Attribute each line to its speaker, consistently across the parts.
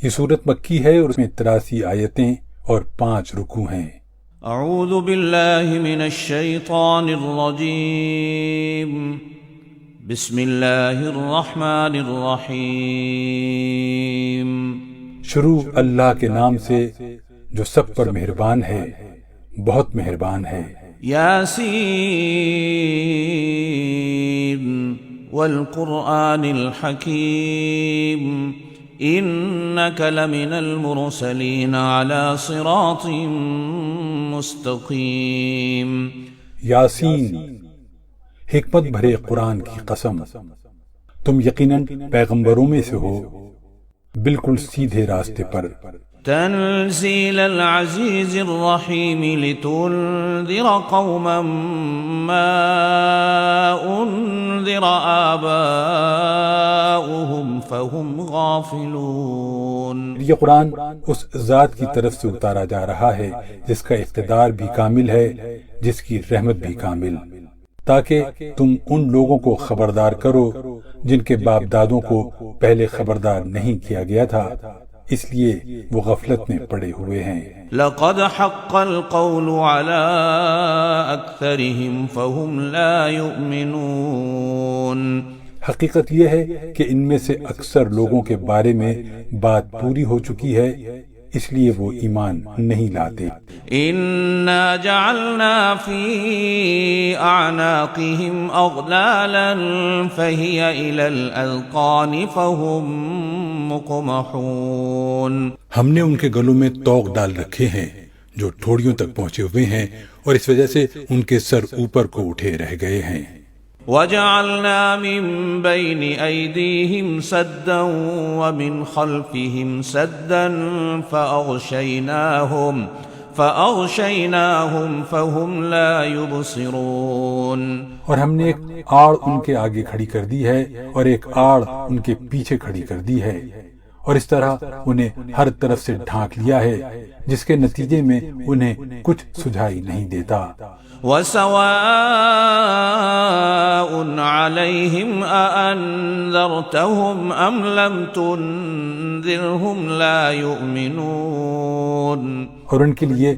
Speaker 1: یہ صورت مکی ہے اور اس میں 83 آیتیں اور 5 رکوع ہیں۔
Speaker 2: اعوذ باللہ من الشیطان الرجیم، بسم اللہ الرحمن الرحیم۔
Speaker 1: شروع اللہ کے نام سے جو سب پر مہربان ہے، بہت مہربان ہے۔
Speaker 2: یاسین والقرآن الحکیم انک لمن المرسلین علی صراط مستقیم۔
Speaker 1: یاسین، حکمت بھرے قرآن کی قسم، تم یقیناً پیغمبروں میں سے ہو، بالکل سیدھے راستے پر۔
Speaker 2: تنزیل العزیز الرحیم لتنذر قوما ما انذر آباؤهم فهم غافلون۔
Speaker 1: یہ قرآن اس ذات کی طرف سے اتارا جا رہا ہے جس کا اقتدار بھی کامل ہے، جس کی رحمت بھی کامل، تاکہ تم ان لوگوں کو خبردار کرو جن کے باپ دادوں کو پہلے خبردار نہیں کیا گیا تھا، اس لیے وہ غفلت میں پڑے ہوئے ہیں۔
Speaker 2: لقد حق القول على اکثرهم فهم لا يؤمنون۔
Speaker 1: حقیقت یہ ہے کہ ان میں سے اکثر لوگوں کے بارے میں بات پوری ہو چکی ہے، اس لیے وہ ایمان نہیں لاتے۔
Speaker 2: انا جعلنا في اعناقهم اغلالا فهي الى الاذقان فهم مقمحون۔
Speaker 1: ہم نے ان کے گلوں میں طوق ڈال رکھے ہیں جو ٹھوڑیوں تک پہنچے ہوئے ہیں، اور اس وجہ سے ان کے سر اوپر کو اٹھے رہ گئے ہیں۔
Speaker 2: وجعلنا من بين أيديهم سدا ومن خلفهم سدا فأغشيناهم فهم لا يبصرون۔
Speaker 1: اور ہم نے ایک آڑ ان کے آگے کھڑی کر دی ہے اور ایک آڑ ان کے پیچھے کھڑی کر دی ہے، اور اس طرح انہیں ہر طرف سے ڈھانک لیا ہے، جس کے نتیجے میں انہیں کچھ سجھائی نہیں دیتا۔
Speaker 2: وَسَوَاءٌ عَلَيْهِمْ أَأَنذَرْتَهُمْ أَمْ لَمْ تُنذِرْهُمْ لَا يُؤْمِنُونَ۔
Speaker 1: اور ان کے لیے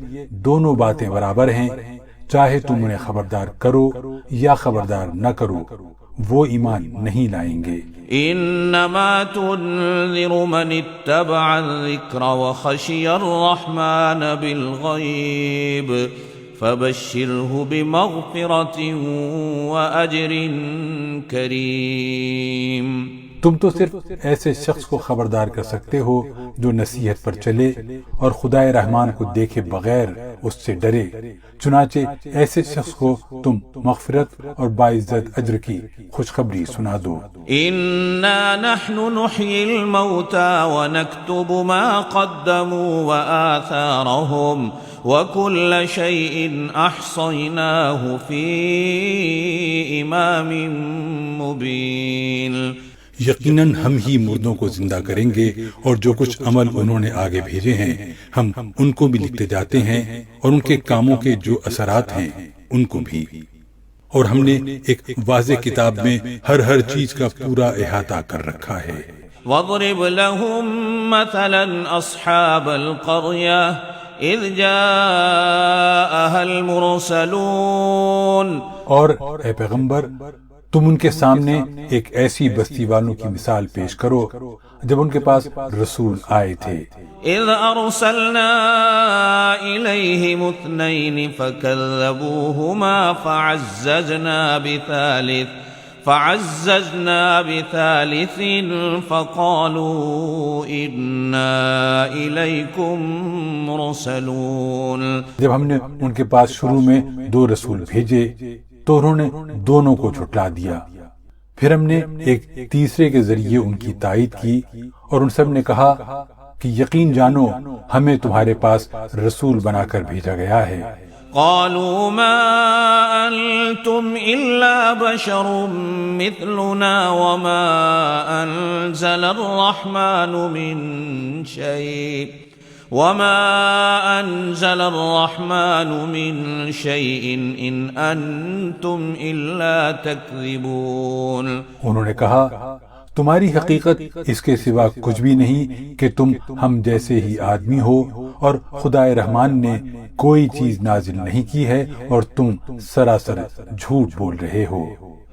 Speaker 1: دونوں باتیں برابر ہیں، چاہے تم انہیں خبردار کرو یا خبردار نہ کرو، وہ ایمان نہیں لائیں گے۔
Speaker 2: انما تنذر من اتبع الذکر وخشی الرحمن بالغیب فبشرہ بمغفرۃ واجر کریم۔
Speaker 1: تم تو صرف ایسے شخص کو خبردار کر سکتے ہو جو نصیحت پر چلے اور خدائے رحمان کو دیکھے بغیر اس سے ڈرے، چنانچہ ایسے شخص کو تم مغفرت اور باعزت اجر کی خوشخبری سنا دو۔
Speaker 2: انا نحن نحيي الموتى ونكتب ما قدموا وآثارهم وكل شيء احصيناه في امام مبين۔
Speaker 1: یقیناً ہم ہی مردوں کو زندہ کریں گے، اور جو کچھ عمل انہوں نے آگے بھیجے ہیں ہم ان کو بھی لکھتے جاتے ہیں، اور ان کے کاموں کے جو اثرات ہیں ان کو بھی، اور ہم نے ایک واضح کتاب میں ہر چیز کا پورا احاطہ کر رکھا ہے۔
Speaker 2: وَاضْرِبْ لَهُمْ مَثَلًا أَصْحَابَ الْقَرْيَةِ إِذْ جَاءَهَا الْمُرْسَلُونَ۔
Speaker 1: اور اے پیغمبر، تم ان کے سامنے ایک ایسی بستی والوں کی مثال پیش کرو جب ان کے پاس رسول آئے تھے۔
Speaker 2: اذ ارسلنا الیہم اثنین فکذبوہما فعززنا بثالث فقالوا انا الیکم مرسلون۔
Speaker 1: جب ہم نے ان کے پاس شروع میں 2 رسول بھیجے تو انہوں نے دونوں کو جھٹلا دیا، پھر ہم نے ایک تیسرے کے ذریعے ان کی تائید کی، اور ان سب نے کہا کہ یقین جانو ہمیں تمہارے پاس رسول بنا کر بھیجا گیا ہے۔
Speaker 2: قالوا ما انتم الا بشر مثلنا وما انزل الرحمن من شيء إن أنتم إلا تكذبون۔
Speaker 1: انہوں نے کہا تمہاری حقیقت اس کے سوا کچھ بھی نہیں کہ تم ہم جیسے ہی آدمی ہو، اور خدا رحمان نے کوئی چیز نازل نہیں کی ہے اور تم سراسر جھوٹ بول رہے ہو۔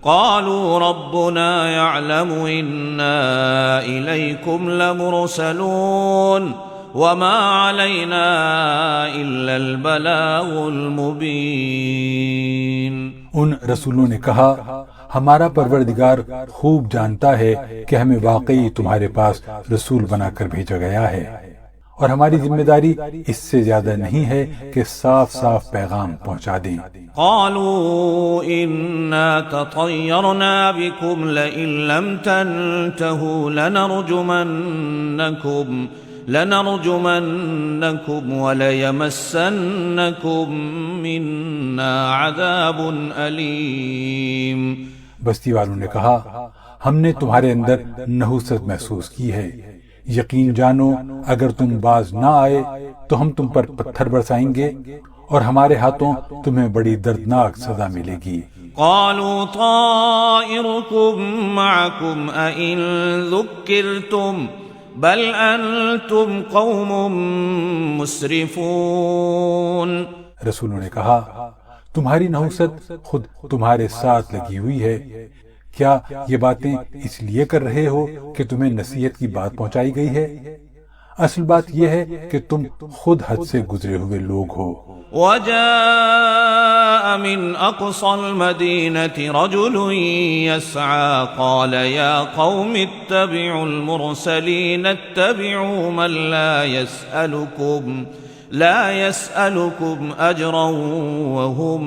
Speaker 2: قالوا ربنا يعلم إنا إليكم لمرسلون وما علينا إلا البلاغ المبين۔
Speaker 1: ان رسولوں نے کہا ہمارا پروردگار خوب جانتا ہے کہ ہمیں واقعی تمہارے پاس رسول بنا کر بھیجا گیا ہے، اور ہماری ذمہ داری اس سے زیادہ نہیں ہے کہ صاف صاف پیغام پہنچا دیں۔
Speaker 2: قالوا إنا تطيرنا بكم لئن لم تنتهوا لنرجمنكم وليمسنكم منا عذاب أليم۔
Speaker 1: بستی والوں نے کہا ہم نے تمہارے اندر نحوست محسوس کی ہے، یقین جانو اگر تم باز نہ آئے تو ہم تم پر پتھر برسائیں گے اور ہمارے ہاتھوں تمہیں بڑی دردناک سزا ملے گی۔
Speaker 2: قالوا طائركم معكم أئن ذكرتم بل أنتم قوم مسرفون۔
Speaker 1: رسولوں نے کہا تمہاری نحوست خود تمہارے ساتھ لگی ہوئی ہے، کیا یہ باتیں اس لیے کر رہے ہو کہ تمہیں نصیحت کی بات پہنچائی گئی ہے؟ اصل بات یہ ہے کہ تم خود حد سے گزرے ہوئے لوگ ہو۔
Speaker 2: وجاء من أقصى المدينة رجل يسعى قال يا قوم اتبعوا المرسلين اتبعوا من لا يسألكم أجرا وهم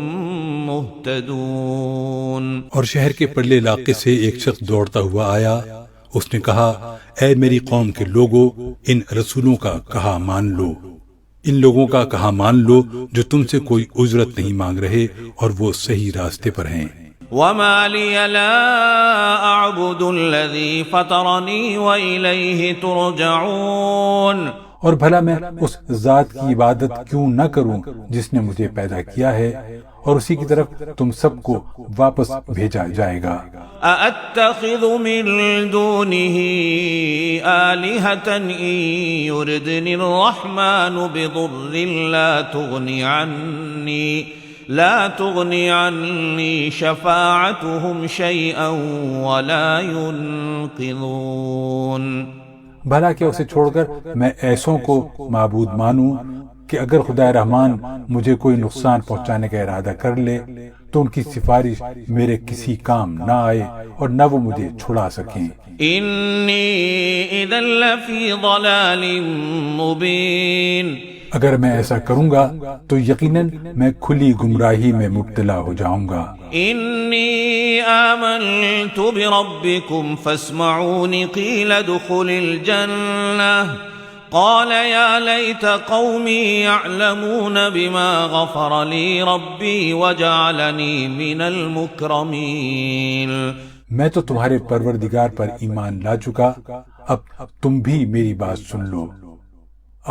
Speaker 2: مهتدون۔
Speaker 1: اور شہر کے پرلے علاقے سے ایک شخص دوڑتا ہوا آیا، اس نے کہا اے میری قوم کے لوگو، ان رسولوں کا کہا مان لو، ان لوگوں کا کہا مان لو جو تم سے کوئی اجرت نہیں مانگ رہے اور وہ صحیح راستے پر ہیں۔
Speaker 2: وما لي لا أعبد الذي فطرني وإليه ترجعون۔
Speaker 1: اور بھلا میں اس ذات کی عبادت کیوں نہ کروں جس نے مجھے پیدا کیا ہے اور اسی کی طرف تم سب کو واپس بھیجا جائے گا۔
Speaker 2: أأتخذ من دونه آلهة إن يردني الرحمن بضر لا تغني عني شفاعتهم شيئا ولا ينقذون۔
Speaker 1: بھلا کیا اسے چھوڑ کر میں ایسوں کو معبود مانوں کہ اگر خدا رحمان مجھے کوئی نقصان پہنچانے کا ارادہ کر لے تو ان کی سفارش میرے کسی کام نہ آئے اور نہ وہ مجھے چھڑا سکیں۔
Speaker 2: انی اذا لفی ضلال مبین۔
Speaker 1: اگر میں ایسا کروں گا تو یقیناً میں کھلی گمراہی میں مبتلا ہو جاؤں گا۔
Speaker 2: انی آمنت بربکم فاسمعون قیل ادخل الجنہ قال يا ليت قومي يعلمون بما غفر لي ربي وجعلني من المكرمين۔
Speaker 1: میں تو تمہارے پروردگار پر ایمان لا چکا، اب تم بھی میری بات سن لو۔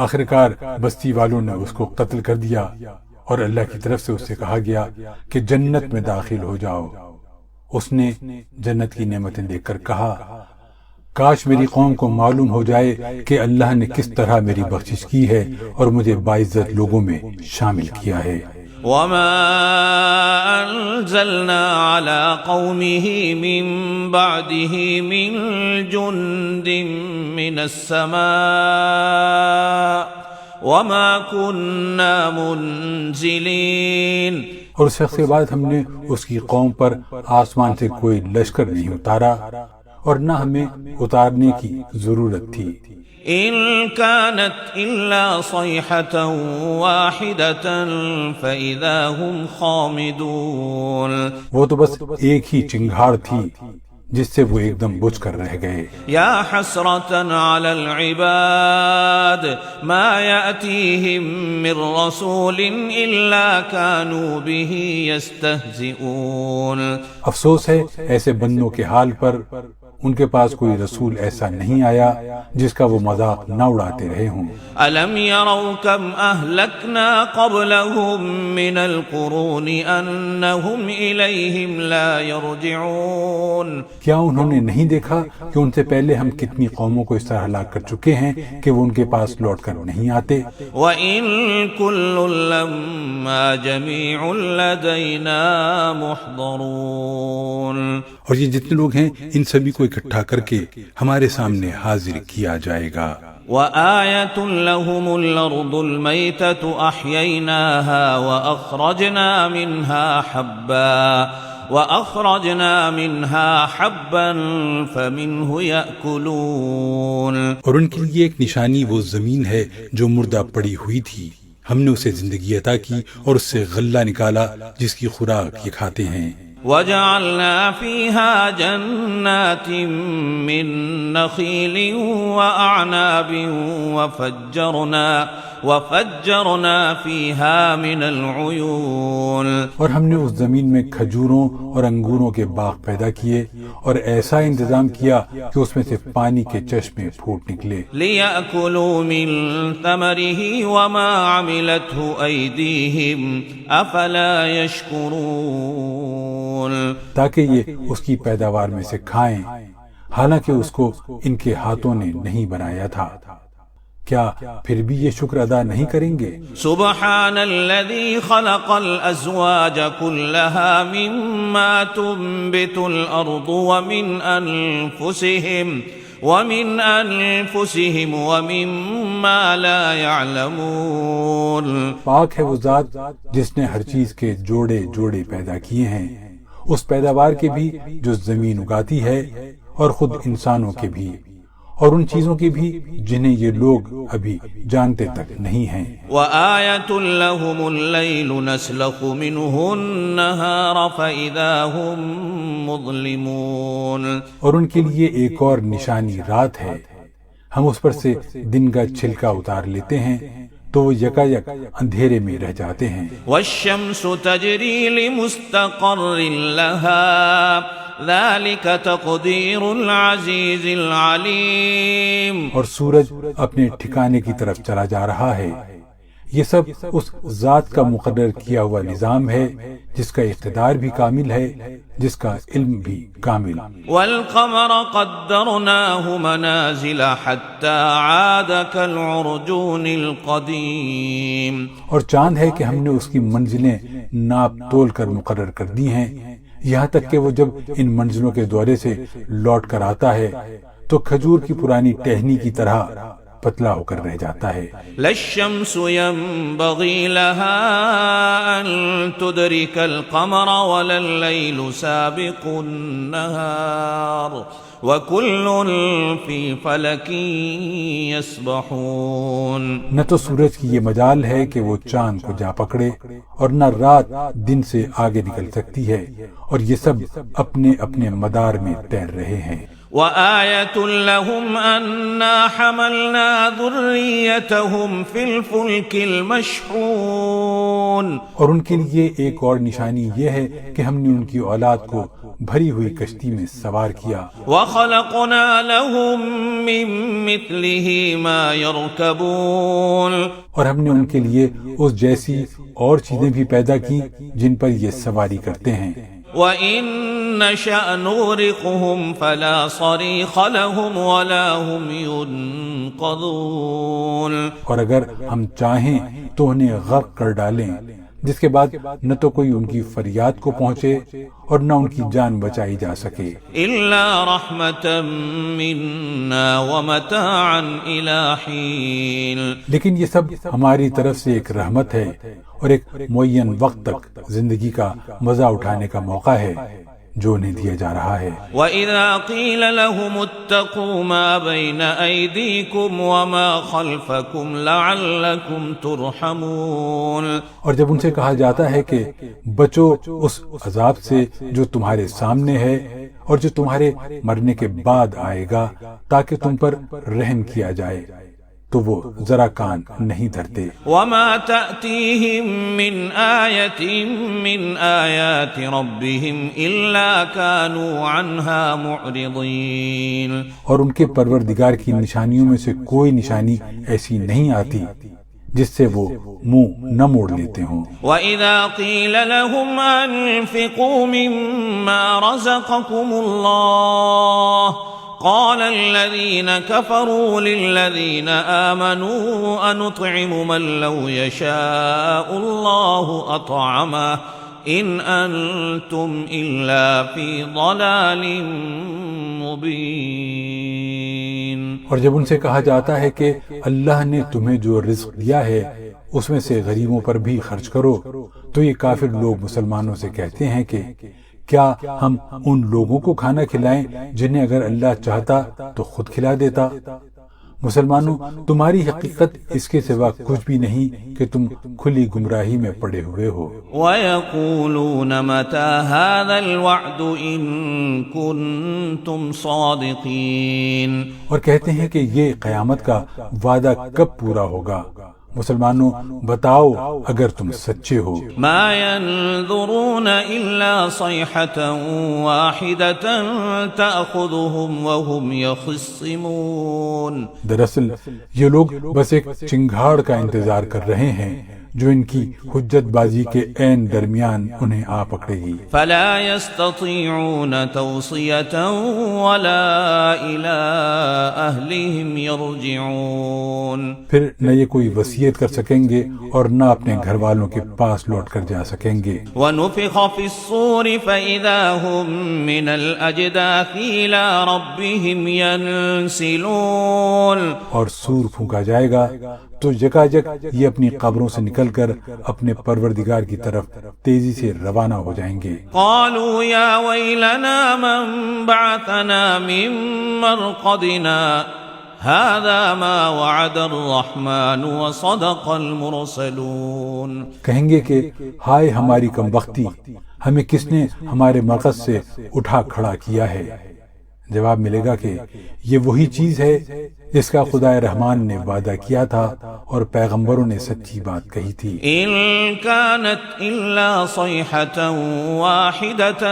Speaker 1: آخرکار بستی والوں نے اس کو قتل کر دیا اور اللہ کی طرف سے اس سے کہا گیا کہ جنت میں داخل ہو جاؤ۔ اس نے جنت کی نعمتیں دیکھ کر کہا کاش میری قوم کو معلوم ہو جائے کہ اللہ نے کس طرح میری بخشش کی ہے اور مجھے باعزت لوگوں میں شامل کیا ہے۔
Speaker 2: وما انزلنا على قومه من بعده من جند من السماء وما كنا منزلين۔
Speaker 1: اور اس وقت کے بعد ہم نے اس کی قوم پر آسمان سے کوئی لشکر نہیں اتارا اور نہ ہمیں اتارنے کی ضرورت تھی۔
Speaker 2: ان كانت الا صيحة واحدة فاذا هم خامدون۔
Speaker 1: وہ تو بس ایک ہی چنگھاڑ تھی جس سے وہ ایک دم بجھ کر رہ گئے۔
Speaker 2: یا حسرة على العباد ما يأتيهم من رسول الا كانوا به يستهزئون۔
Speaker 1: افسوس ہے ایسے بندوں کے حال پر، ان کے پاس کوئی رسول ایسا نہیں آیا جس کا وہ مذاق نہ اڑاتے رہے ہوں۔
Speaker 2: ألم يروا كم أهلكنا قبلهم من القرون أنهم إليهم لا يرجعون،
Speaker 1: کیا انہوں نے نہیں دیکھا کہ ان سے پہلے ہم کتنی قوموں کو اس طرح ہلاک کر چکے ہیں کہ وہ ان کے پاس لوٹ کر نہیں آتے؟
Speaker 2: وَإِن كُلٌّ لَمَّا جَمِيعٌ لَدَيْنَا مُحْضَرُونَ،
Speaker 1: اور یہ جتنے لوگ ہیں ان سبھی کو اکٹھا کر کے ہمارے سامنے حاضر کیا جائے گا۔
Speaker 2: وَآيَةٌ لَهُمُ الْأَرْضُ الْمَيْتَةُ أَحْيَيْنَاهَا وَأَخْرَجْنَا مِنْهَا حَبًّا فَمِنْهُ يَأْكُلُونَ،
Speaker 1: اور ان کے لیے ایک نشانی وہ زمین ہے جو مردہ پڑی ہوئی تھی، ہم نے اسے زندگی عطا کی اور اس سے غلہ نکالا جس کی خوراک یہ کھاتے ہیں۔
Speaker 2: وَجَعَلْنَا فِيهَا جَنَّاتٍ مِّن نَخِيلٍ وَأَعْنَابٍ وَفَجَّرْنَا فِيهَا مِنَ الْعُيُونِ،
Speaker 1: اور ہم نے اس زمین میں کھجوروں اور انگوروں کے باغ پیدا کیے اور ایسا انتظام کیا کہ اس میں سے پانی کے چشمے پھوٹ نکلے۔
Speaker 2: لِيَأْكُلُوا مِن ثَمَرِهِ وَمَا عَمِلَتْهُ أَيْدِيهِمْ أَفَلَا يَشْكُرُونَ،
Speaker 1: تاکہ یہ اس کی پیداوار میں سے کھائیں حالانکہ اس کو ان کے ہاتھوں نے نہیں بنایا تھا، کیا پھر بھی یہ شکر ادا نہیں کریں گے؟
Speaker 2: سبحان الذي خلق الأزواج كلها مما تنبت الأرض ومن أنفسهم ومما لا يعلمون،
Speaker 1: پاک ہے وہ ذات جس نے ہر چیز کے جوڑے جوڑے پیدا کیے ہیں، اس پیداوار کے بھی جو زمین اگاتی ہے اور خود انسانوں کے بھی، اور ان چیزوں کی بھی جنہیں یہ لوگ ابھی جانتے تک نہیں ہیں۔
Speaker 2: وَآيَةٌ لَهُمُ اللَّيْلُ نَسْلَخُ مِنْهُ النَّهَارَ فَإِذَا هُمْ مُظْلِمُونَ،
Speaker 1: اور ان کے لیے ایک اور نشانی رات ہے، ہم اس پر سے دن کا چھلکا اتار لیتے ہیں تو وہ یکا یک اندھیرے میں رہ جاتے ہیں۔
Speaker 2: وَالشَّمْسُ تَجْرِي لِمُسْتَقَرٍّ لَهَا ذَلِكَ تَقْدِيرُ الْعَزِيزِ الْعَلِيمِ،
Speaker 1: اور سورج اپنے ٹھکانے کی طرف چلا جا رہا ہے، یہ سب اس ذات کا مقرر کیا ہوا نظام ہے جس کا اقتدار بھی کامل ہے، جس کا علم بھی کامل۔
Speaker 2: وَالْقَمَرَ قَدَّرْنَاهُ مَنَازِلَ حَتَّى عَادَ كَالْعُرْجُونِ الْقَدِيمِ،
Speaker 1: اور چاند ہے کہ ہم نے اس کی منزلیں ناپ تول کر مقرر کر دی ہیں، یہاں تک کہ وہ جب ان منزلوں کے دورے سے لوٹ کر آتا ہے تو کھجور کی پرانی ٹہنی کی طرح پتلا ہو کر رہ جاتا ہے۔
Speaker 2: لَلشَّمْسُ يَنبَغِي لَهَا أَن تُدْرِكَ الْقَمَرَ وَلَا اللَّيْلُ سَابِقُ النَّهَارِ وَكُلٌّ فِي فَلَكٍ يَسْبَحُونَ،
Speaker 1: نہ تو سورج کی یہ مجال ہے کہ وہ چاند کو جا پکڑے اور نہ رات دن سے آگے نکل سکتی ہے، اور یہ سب اپنے اپنے مدار میں تیر رہے ہیں۔
Speaker 2: وَآيَةٌ لَهُمْ أَنَّا حَمَلْنَا ذُرِّيَّتَهُمْ فِي الْفُلْكِ الْمَشْحُونِ،
Speaker 1: اور ان کے لیے ایک اور نشانی یہ ہے کہ ہم نے ان کی اولاد کو بھری ہوئی کشتی میں سوار کیا۔
Speaker 2: وَخَلَقْنَا لَهُم مِّن مِّثْلِهِ مَا يَرْكَبُونَ،
Speaker 1: اور ہم نے ان کے لیے اس جیسی اور چیزیں بھی پیدا کی جن پر یہ سواری کرتے ہیں۔
Speaker 2: وَإِن نَّشَأْ نُغْرِقْهُمْ فَلَا صَرِيخَ لَهُمْ وَلَا هُمْ يُنقَذُونَ، اور
Speaker 1: اگر ہم چاہیں تو انہیں غرق کر ڈالیں، جس کے بعد نہ تو کوئی ان کی فریاد کو پہنچے اور نہ ان کی جان بچائی جا سکے۔
Speaker 2: إِلَّا رَحْمَةً مِّنَّا وَمَتَاعًا إِلَى حِينٍ،
Speaker 1: لیکن یہ سب ہماری طرف سے ایک رحمت ہے اور ایک معین وقت تک زندگی کا مزہ اٹھانے کا موقع ہے جو انہیں دیا جا رہا ہے۔
Speaker 2: وَإِذَا قِيلَ لَهُمُ اتَّقُوا مَا بَيْنَ أَيْدِيكُمْ وَمَا خَلْفَكُمْ لَعَلَّكُمْ تُرْحَمُونَ،
Speaker 1: اور جب ان سے کہا جاتا ہے کہ بچو اس عذاب سے جو تمہارے سامنے ہے اور جو تمہارے مرنے کے بعد آئے گا تاکہ تم پر رحم کیا جائے، تو وہ ذرا کان نہیں دھرتے۔
Speaker 2: وما تأتيهم من آية من آيات ربهم إلا كانوا عنها معرضين،
Speaker 1: اور ان کے پروردگار کی نشانیوں میں سے کوئی نشانی ایسی نہیں آتی جس سے وہ منہ نہ موڑ لیتے ہوں۔
Speaker 2: وَإِذَا قِيلَ لَهُمْ أَنفِقُوا مِمَّا رَزَقَكُمُ اللَّهُ قال الذين كفروا للذين آمنوا أنطعم من لو يشاء الله أطعمه إن أنتم إلا في ضلال مبين۔
Speaker 1: اور جب ان سے کہا جاتا ہے کہ اللہ نے تمہیں جو رزق دیا ہے اس میں سے غریبوں پر بھی خرچ کرو، تو یہ کافر لوگ مسلمانوں سے کہتے ہیں کہ کیا ہم ان لوگوں کو کھانا کھلائیں جنہیں اگر اللہ چاہتا تو خود کھلا دیتا؟ مسلمانوں، تمہاری حقیقت اس کے سوا کچھ بھی نہیں کہ تم کھلی گمراہی میں پڑے ہوئے ہو۔
Speaker 2: وَيَقُولُونَ مَتَى هَذَا الْوَعْدُ إِن كُنتُمْ صَادِقِينَ،
Speaker 1: اور کہتے ہیں کہ یہ قیامت کا وعدہ کب پورا ہوگا؟ مسلمانوں، بتاؤ اگر تم سچے ہو۔
Speaker 2: ما ينظرون إلا صيحة واحدة تأخذهم وهم يخصمون،
Speaker 1: دراصل یہ لوگ بس ایک چنگھاڑ کا انتظار کر رہے ہیں جو ان کی حجت بازی کے عین درمیان انہیں آ پکڑے گی۔
Speaker 2: فلا يستطيعون توصية ولا إلى أهلهم يرجعون،
Speaker 1: پھر نہ یہ کوئی وصیت کر سکیں گے اور نہ اپنے گھر والوں کے پاس لوٹ کر جا سکیں گے۔
Speaker 2: ونفخ في الصور فإذا هم من الأجداث إلى ربهم ينسلون،
Speaker 1: اور سور پھونکا جائے گا تو یکاجک یہ اپنی قبروں سے نکل کر اپنے پروردگار کی طرف تیزی سے روانہ ہو جائیں گے۔
Speaker 2: قالوا يا ويلنا من بعثنا من مرقدنا هذا ما وعد الرحمن وصدق المرسلون، کہیں
Speaker 1: گے کہ ہائے ہماری کم بختی، ہمیں کس نے ہمارے مرکز سے اٹھا کھڑا کیا ہے؟ جواب ملے گا کہ یہ وہی چیز ہے جس کا خدا رحمان نے وعدہ کیا تھا اور پیغمبروں نے سچی بات کہی تھی۔
Speaker 2: إن كانت إلا صيحة واحدة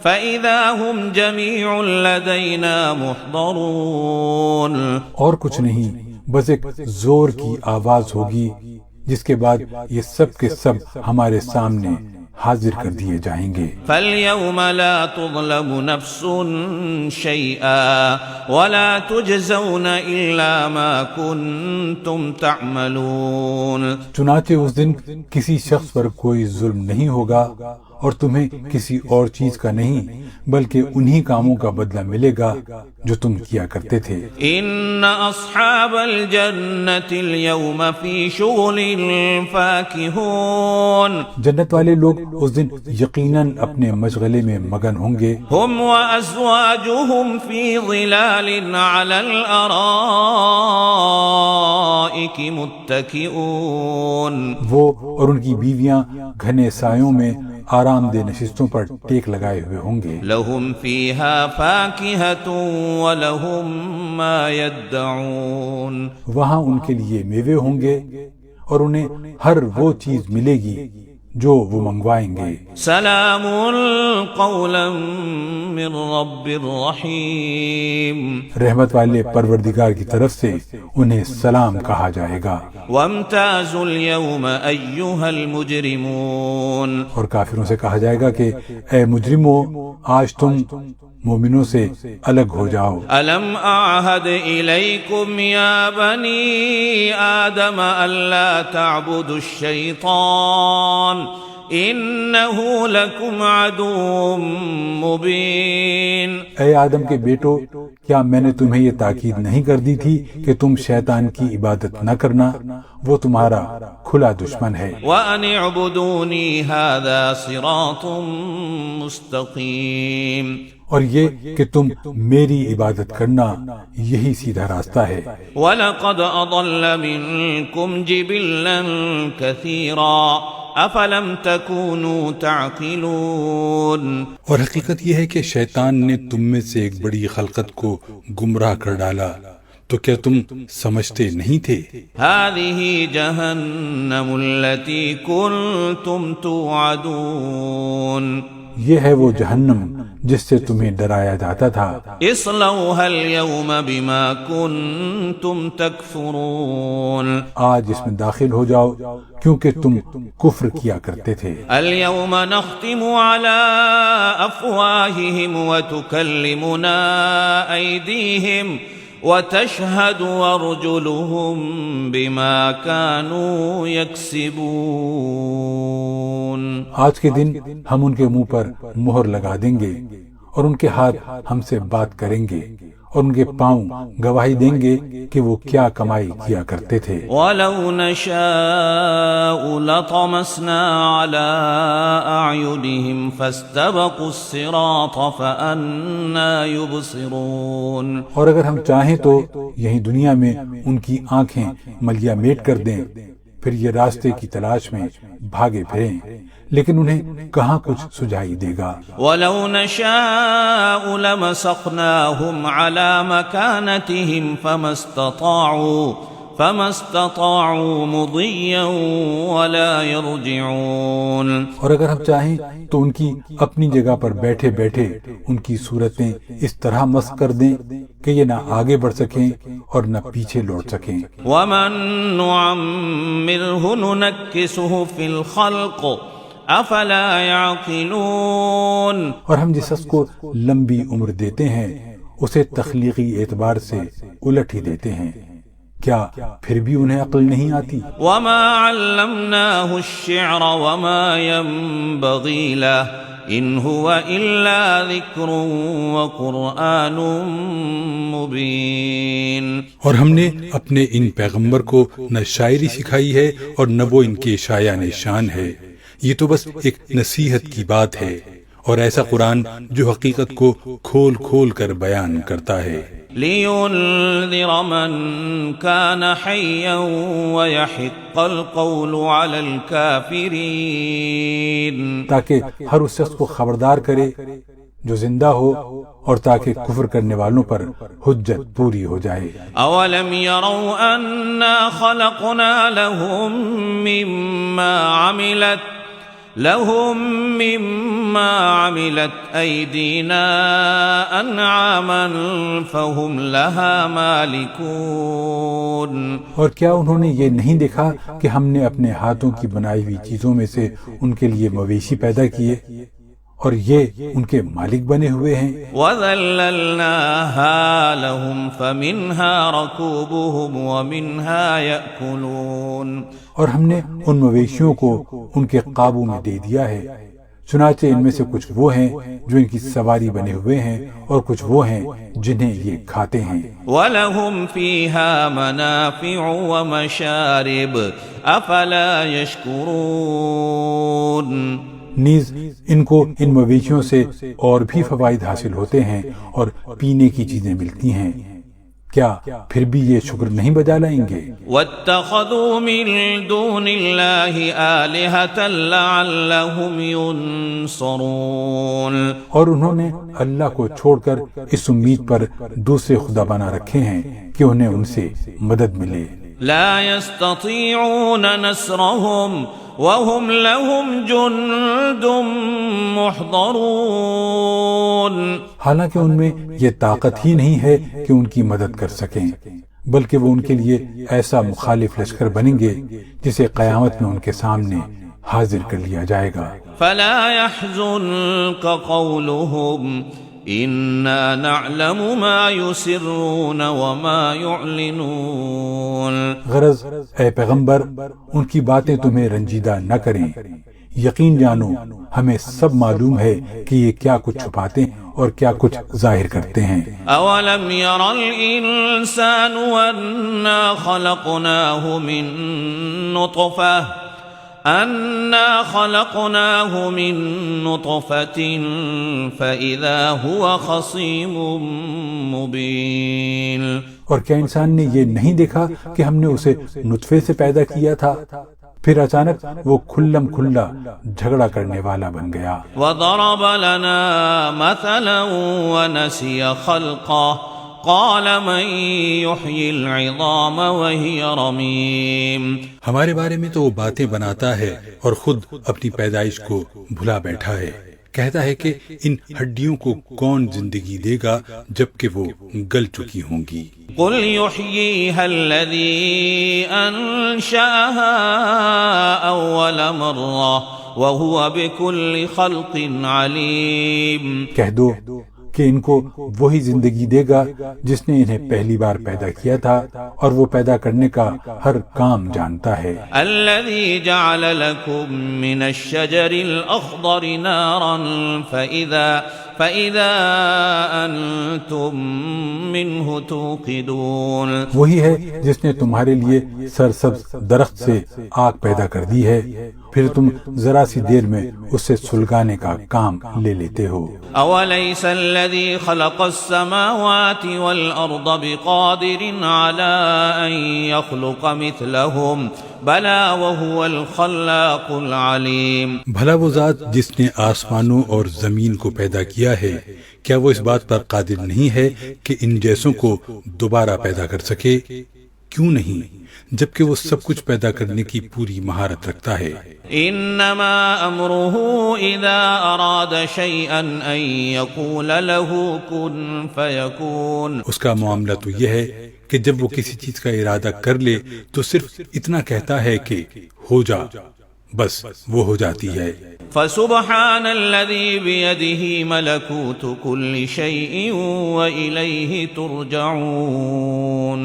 Speaker 2: فإذا هم جميع لدينا محضرون،
Speaker 1: اور کچھ نہیں، بس ایک زور کی آواز ہوگی جس کے بعد یہ سب کے سب ہمارے سامنے حاضر کر دیے جائیں گے۔
Speaker 2: فَالْيَوْمَ لَا تُظْلَمُ نَفْسٌ شَيْئًا وَلَا تُجْزَوْنَ إِلَّا مَا كُنتُمْ تَعْمَلُونَ، چنانچہ
Speaker 1: اس دن کسی شخص پر کوئی ظلم نہیں ہوگا اور تمہیں کسی اور چیز کا نہیں بلکہ انہی کاموں کا بدلہ ملے گا جو تم کیا کرتے تھے۔
Speaker 2: ان اصحاب الجنة اليوم في شغل فاكهون،
Speaker 1: جنت والے لوگ اس دن یقیناً اپنے مشغلے میں مگن ہوں گے۔
Speaker 2: هم وازواجهم في ظلال على الارائك متكئون،
Speaker 1: وہ اور ان کی بیویاں گھنے سایوں میں آرام دہ نشستوں پر ٹیک لگائے ہوئے ہوں گے۔
Speaker 2: لهم فيها فاكهة ولهم ما يدعون،
Speaker 1: وہاں ان کے لیے میوے ہوں گے اور انہیں ہر وہ چیز ملے گی جو وہ منگوائیں گے۔
Speaker 2: سلام قولا من رب الرحیم،
Speaker 1: رحمت والے پروردگار کی طرف سے انہیں سلام کہا جائے گا۔
Speaker 2: وامتازوا اليوم ایھا المجرمون،
Speaker 1: اور کافروں سے کہا جائے گا کہ اے مجرمو، آج تم مومنوں سے الگ ہو جاؤ۔
Speaker 2: الم اعہد الیکم یا بنی آدم الا تعبدوا الشیطان انہ لکم عدو مبین،
Speaker 1: اے آدم کے بیٹو، کیا میں نے تمہیں یہ تاکید نہیں کر دی تھی کہ تم شیطان کی عبادت نہ کرنا؟ وہ تمہارا کھلا دشمن ہے۔
Speaker 2: وَأَنِ اعْبُدُونِي هَذَا صِرَاطٌ مُسْتَقِيمٌ،
Speaker 1: اور یہ کہ تم میری عبادت کرنا یہی سیدھا راستہ ہے۔
Speaker 2: وَلَقَدْ أَضَلَّ مِنْكُمْ جِبِلًّا كَثِيرًا أَفَلَمْ تَكُونُوا تَعْقِلُونَ،
Speaker 1: اور حقیقت یہ ہے کہ شیطان نے تم میں سے ایک بڑی خلقت کو گمراہ کر ڈالا، تو کیا تم سمجھتے نہیں تھے؟
Speaker 2: هذه جهنم التي كنتم توعدون
Speaker 1: یہ ہے وہ جہنم جس سے تمہیں ڈرایا جاتا تھا،
Speaker 2: اصلوها اليوم بما كنتم تكفرون
Speaker 1: آج اس میں داخل ہو جاؤ کیونکہ تم کفر کیا کرتے تھے۔
Speaker 2: اليوم نختم على أفواههم وتكلمنا أيديهم وتشهد أرجلهم بما كانوا يكسبون
Speaker 1: آج کے دن ہم ان کے منہ پر مہر لگا دیں گے اور ان کے ہاتھ ہم سے بات کریں گے اور ان کے پاؤں گواہی دیں گے کہ وہ کیا کمائی کیا کرتے تھے۔
Speaker 2: وَلَوْ نَشَاءُ لَطَمَسْنَا عَلَىٰ أَعْيُنِهِمْ فَاسْتَبَقُوا الصِّرَاطَ فَأَنَّىٰ يُبْصِرُونَ
Speaker 1: اور اگر ہم چاہیں تو یہیں دنیا میں ان کی آنکھیں ملیا میٹ کر دیں، پھر یہ راستے کی تلاش میں بھاگے پھریں، لیکن انہیں کہاں کچھ سجائی دے گا۔
Speaker 2: وَلَوْ نَشَاءُ لَمَسَخْنَاهُمْ عَلَىٰ مَكَانَتِهِمْ فَمَا اسْتَطَاعُوا مُضِيًّا وَلَا يَرْجِعُونَ
Speaker 1: اور اگر ہم چاہیں تو ان کی اپنی جگہ پر بیٹھے بیٹھے ان کی صورتیں اس طرح مسخ کر دیں کہ یہ نہ آگے بڑھ سکیں اور نہ پیچھے لوٹ سکیں۔
Speaker 2: وَمَن نُعَمِّرْهُ نُنَكِّسُهُ فِي الْخَلْقِ افلا يعقلون
Speaker 1: اور ہم جس کو لمبی عمر دیتے ہیں اسے تخلیقی اعتبار سے الٹ ہی دیتے ہیں، کیا پھر بھی انہیں عقل نہیں آتی؟
Speaker 2: وما علمناه الشعر وما ينبغي له ان هو الا ذکر وقرآن مبین۔
Speaker 1: اور ہم نے اپنے ان پیغمبر کو نہ شاعری سکھائی ہے اور نہ وہ ان کے شایان شان ہے، یہ تو بس ایک نصیحت کی بات ہے اور ایسا قرآن جو حقیقت کو کھول کھول کر بیان کرتا ہے۔
Speaker 2: لِيُنذِرَ مَن كَانَ حَيًّا وَيَحِقَّ الْقَوْلُ عَلَى الْكَافِرِينَ
Speaker 1: تاکہ ہر اس شخص کو خبردار کرے جو زندہ ہو اور تاکہ کفر کرنے والوں پر حجت پوری ہو جائے۔
Speaker 2: اولم يروا انا خلقنا لهم مما عملت ايدينا انعاما فهم لها مالكون
Speaker 1: اور کیا انہوں نے یہ نہیں دیکھا کہ ہم نے اپنے ہاتھوں کی بنائی ہوئی چیزوں میں سے ان کے لیے مویشی پیدا کیے اور یہ ان کے مالک بنے ہوئے ہیں۔
Speaker 2: وَذَلَّلْنَاهَا لَهُمْ فَمِنْهَا رَكُوبُهُمْ وَمِنْهَا يَأْكُلُونَ
Speaker 1: اور ہم نے ان مویشیوں کو ان کے قابو میں دے دیا ہے، چنانچہ ان میں سے کچھ وہ ہیں جو ان کی سواری بنے ہوئے ہیں اور کچھ وہ ہیں جنہیں یہ کھاتے ہیں۔
Speaker 2: وَلَهُمْ فِيهَا مَنَافِعُ وَمَشَارِبُ أَفَلَا يَشْكُرُونَ
Speaker 1: نیز ان کو ان مویشیوں سے اور بھی فوائد حاصل ہوتے ہیں اور پینے کی چیزیں ملتی ہیں، کیا پھر بھی یہ شکر نہیں بجا لائیں گے؟
Speaker 2: وَاتَّخَذُوا مِن دُونِ اللَّهِ آلِهَةً لَعَلَّهُمْ يُنصَرُونَ
Speaker 1: اور انہوں نے اللہ کو چھوڑ کر اس امید پر دوسرے خدا بنا رکھے ہیں کہ انہیں ان سے مدد ملے۔
Speaker 2: لا يستطيعون نصرهم وهم لهم جند محضرون
Speaker 1: حالانکہ ان میں یہ طاقت ہی نہیں ہے کہ ان کی مدد کر سکیں، بلکہ وہ ان کے لیے ایسا مخالف لشکر بنیں گے جسے قیامت میں ان کے سامنے حاضر کر لیا جائے گا۔
Speaker 2: فلا يحزنك قولهم انا نعلم ما يسرون وما يعلنون
Speaker 1: غرض اے پیغمبر ان کی باتیں تمہیں رنجیدہ نہ کریں، یقین جانو ہمیں سب معلوم ہے کہ یہ کیا کچھ چھپاتے ہیں اور کیا کچھ ظاہر کرتے ہیں۔
Speaker 2: اولم ير الانسان انا خلقناه من نطفة فإذا هو خصيم مبين
Speaker 1: اور کیا انسان نے یہ نہیں دیکھا کہ ہم نے اسے نطفے سے پیدا کیا تھا، پھر اچانک وہ کھلم کھلا جھگڑا کرنے والا بن گیا۔
Speaker 2: وضرب لنا مثلا ونسي خلقه قال من يحيي العظام وهي رميم
Speaker 1: ہمارے بارے میں تو وہ باتیں بناتا ہے اور خود اپنی پیدائش کو بھلا بیٹھا ہے. کہتا ہے کہ ان ہڈیوں کو کون زندگی دے گا جبکہ وہ گل چکی ہوں گی.
Speaker 2: قل يحييها الذي أنشأها أول مرة وهو بكل خلق عليم.
Speaker 1: کہہ دو کہ ان کو وہی زندگی دے گا جس نے انہیں پہلی بار پیدا کیا تھا اور وہ پیدا کرنے کا ہر کام جانتا ہے.
Speaker 2: الذي جعل لكم من الشجر الأخضر نارا فإذا أنتم منه توقدون.
Speaker 1: وہی ہے جس نے تمہارے لیے سرسبز درخت سے آگ پیدا کر دی ہے پھر تم ذرا سی دیر میں اسے سلگانے کا کام لے لیتے ہو.
Speaker 2: أوليس الذي خلق السماوات والأرض بقادر على أن يخلق مثلهم بلى وهو الخلاق العليم.
Speaker 1: بھلا وہ ذات جس نے آسمانوں اور زمین کو پیدا کیا ہے کیا وہ اس بات پر قادر نہیں ہے کہ ان جیسوں کو دوبارہ پیدا کر سکے؟ کیوں نہیں، جبکہ وہ سب کچھ پیدا کرنے کی پوری مہارت رکھتا ہے.
Speaker 2: انما امره اذا اراد شيئا ان يقول له كن فيكون.
Speaker 1: اس کا معاملہ تو یہ ہے کہ جب وہ کسی چیز کا ارادہ کر لے تو صرف اتنا کہتا ہے کہ ہو جا، بس وہ ہو جاتی ہے.
Speaker 2: فسبحان الذي بيده ملكوت كل شيء وإليه ترجعون.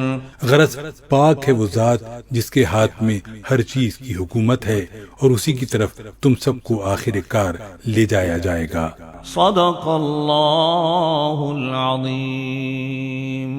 Speaker 1: غرض پاک ہے وہ ذات جس کے ہاتھ میں ہر چیز کی حکومت ہے اور اسی کی طرف تم سب کو آخر کار لے جایا جائے گا.
Speaker 2: صدق اللہ العظیم.